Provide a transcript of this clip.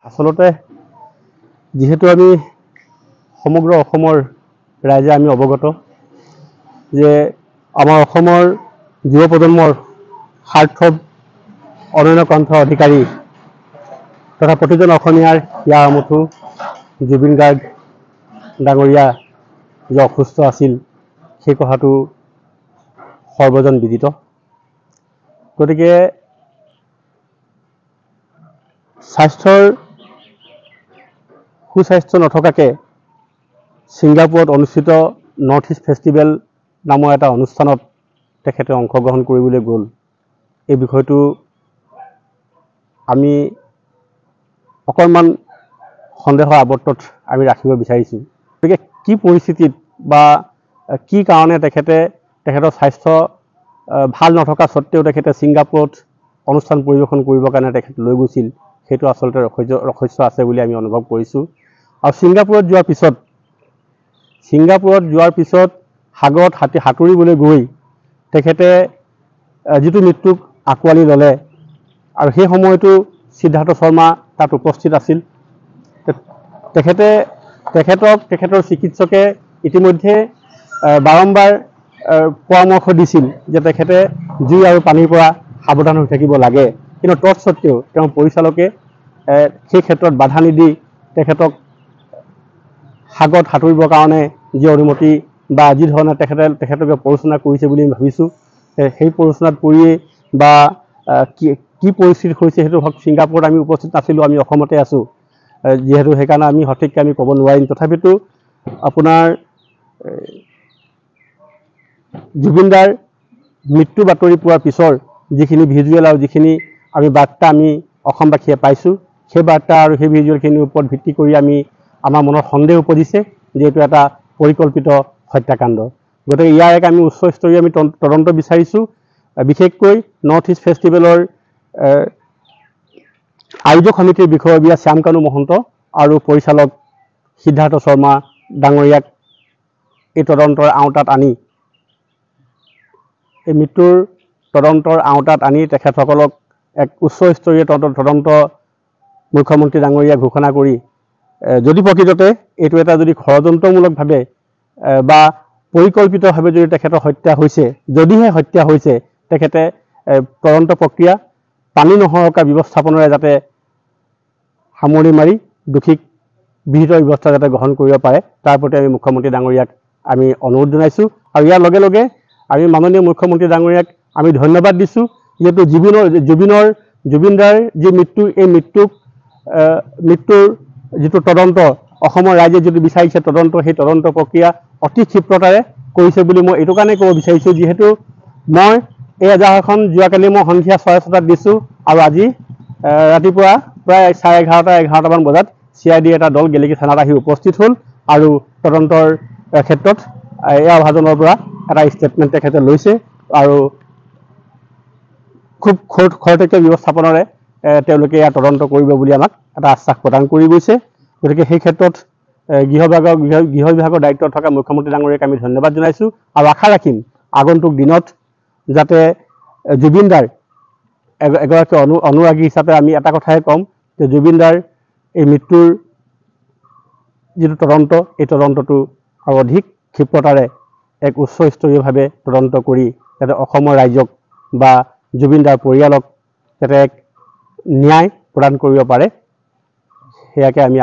আসলতে যেহেতু আমি সমগ্ৰ অসমৰ ৰাইজে আমি অৱগত যে আমাৰ অসমৰ যুৱ প্ৰজন্মৰ স্বাৰ্থ অনন্য কণ্ঠ অধিকাৰী তথা প্ৰতিজন অসমীয়াৰ ইয়াৰ আমঠু জুবিন গাৰ্গ ডাঙৰীয়া যে অসুস্থ আছিল সেই কথাটো সৰ্বজন বিদিত। গতিকে সুস্বাস্থ্য নথকাকে ছিংগাপুৰত অনুষ্ঠিত নৰ্থ ইষ্ট ফেষ্টিভেল নামৰ এটা অনুষ্ঠানত তেখেতে অংশগ্ৰহণ কৰিবলৈ গ'ল। এই বিষয়টো আমি অকণমান সন্দেহৰ আৱৰ্তত আমি ৰাখিব বিচাৰিছোঁ। গতিকে কি পৰিস্থিতিত বা কি কাৰণে তেখেতৰ স্বাস্থ্য ভাল নথকা স্বত্তেও তেখেতে ছিংগাপুৰত অনুষ্ঠান পৰিৱেশন কৰিবৰ কাৰণে তেখেত লৈ গৈছিল, সেইটো আচলতে ৰহস্য আছে বুলি আমি অনুভৱ কৰিছোঁ। আৰু ছিংগাপুৰত যোৱাৰ পিছত সাগৰত সাঁতুৰিবলৈ গৈ তেখেতে যিটো মৃত্যুক আঁকোৱালি ল'লে আৰু সেই সময়তো সিদ্ধাৰ্থ শৰ্মা তাত উপস্থিত আছিল। তেখেতৰ চিকিৎসকে ইতিমধ্যে বাৰম্বাৰ পৰামৰ্শ দিছিল যে তেখেতে জুই আৰু পানীৰ পৰা সাৱধান হৈ থাকিব লাগে, কিন্তু তৎসত্ত্বেও তেওঁৰ পৰিচালকে সেই ক্ষেত্ৰত বাধা নিদি তেখেতক সাগৰত সাঁতুৰিবৰ কাৰণে যি অনুমতি বা যি ধৰণে তেখেতকে পৰিচালনা কৰিছে বুলি আমি ভাবিছোঁ, সেই পৰিচালনাত পৰিয়ে বা কি পৰিস্থিতি হৈছে সেইটো ছিংগাপুৰত আমি উপস্থিত নাছিলোঁ, আমি অসমতে আছোঁ যিহেতু, সেইকাৰণে আমি সঠিককৈ আমি ক'ব নোৱাৰিম। তথাপিতো আপোনাৰ জুবিনদাৰ মৃত্যু বাতৰি পোৱাৰ পিছৰ যিখিনি ভিজুৱেল আৰু যিখিনি আমি বাৰ্তা আমি অসমবাসীয়ে পাইছোঁ, সেই বাৰ্তা আৰু সেই ভিজুৱেলখিনিৰ ওপৰত ভিত্তি কৰি আমাৰ মনত সন্দেহ উপজিছে যে এইটো এটা পৰিকল্পিত হত্যাকাণ্ড। গতিকে ইয়াৰ এক আমি উচ্চ স্তৰীয় আমি তদন্ত বিচাৰিছোঁ। বিশেষকৈ নৰ্থ ইষ্ট ফেষ্টিভেলৰ আয়োজক সমিতিৰ বিষয়ববীয়া শ্যামকানু মহন্ত আৰু পৰিচালক সিদ্ধাৰ্থ শৰ্মা ডাঙৰীয়াক এই তদন্তৰ আওতাত আনি এই মৃত্যুৰ তদন্তৰ আওতাত আনি তেখেতসকলক এক উচ্চ স্তৰীয় তদন্ত মুখ্যমন্ত্ৰী ডাঙৰীয়া ঘোষণা কৰি যদি প্ৰকৃততে এইটো এটা যদি ষড়যন্ত্ৰমূলকভাৱে বা পৰিকল্পিতভাৱে যদি তেখেতৰ হত্যা হৈছে, যদিহে হত্যা হৈছে, তেখেতে তদন্ত প্ৰক্ৰিয়া পানী নহৰকা ব্যৱস্থাপনাৰে যাতে সামৰি মাৰি দোষীক বিহিত ব্যৱস্থা যাতে গ্ৰহণ কৰিব পাৰে, তাৰ প্ৰতি আমি মুখ্যমন্ত্ৰী ডাঙৰীয়াক আমি অনুৰোধ জনাইছোঁ। আৰু ইয়াৰ লগে লগে আমি মাননীয় মুখ্যমন্ত্ৰী ডাঙৰীয়াক আমি ধন্যবাদ দিছোঁ, যিহেতু জুবিনদাৰ যি মৃত্যু, এই মৃত্যুৰ যিটো তদন্ত অসমৰ ৰাইজে যিটো বিচাৰিছে তদন্ত, সেই তদন্ত প্ৰক্ৰিয়া অতি ক্ষিপ্ৰতাৰে কৰিছে বুলি মই এইটো কাৰণেই ক'ব বিচাৰিছোঁ, যিহেতু মই এই এজাহাৰখন যোৱাকালি মই সন্ধিয়া 6:30 দিছোঁ আৰু আজি ৰাতিপুৱা প্ৰায় 11:30মান বজাত CID এটা দল গেলেকী থানাত আহি উপস্থিত হ'ল আৰু তদন্তৰ ক্ষেত্ৰত এয়া ভাজনৰ পৰা এটা ষ্টেটমেণ্ট তেখেতে লৈছে আৰু খুব খৰতকীয়া ব্যৱস্থাপনাৰে তেওঁলোকে ইয়াৰ তদন্ত কৰিব বুলি আমাক এটা আশ্বাস প্ৰদান কৰি গৈছে। গতিকে সেই ক্ষেত্ৰত গৃহ বিভাগৰ দায়িত্বত থকা মুখ্যমন্ত্ৰী ডাঙৰীয়াক আমি ধন্যবাদ জনাইছোঁ আৰু আশা ৰাখিম আগন্তুক দিনত যাতে জুবিনদাৰ এগৰাকী অনুৰাগী হিচাপে আমি এটা কথাই ক'ম যে জুবিনদাৰ এই মৃত্যুৰ যিটো তদন্ত, এই তদন্তটো আৰু অধিক ক্ষিপ্ৰতাৰে এক উচ্চ স্তৰীয়ভাৱে তদন্ত কৰি যাতে অসমৰ ৰাইজক বা জুবিনদাৰ পৰিয়ালক যাতে এক ন্যায় প্ৰদান কৰিব পাৰে, সেয়াকে আমি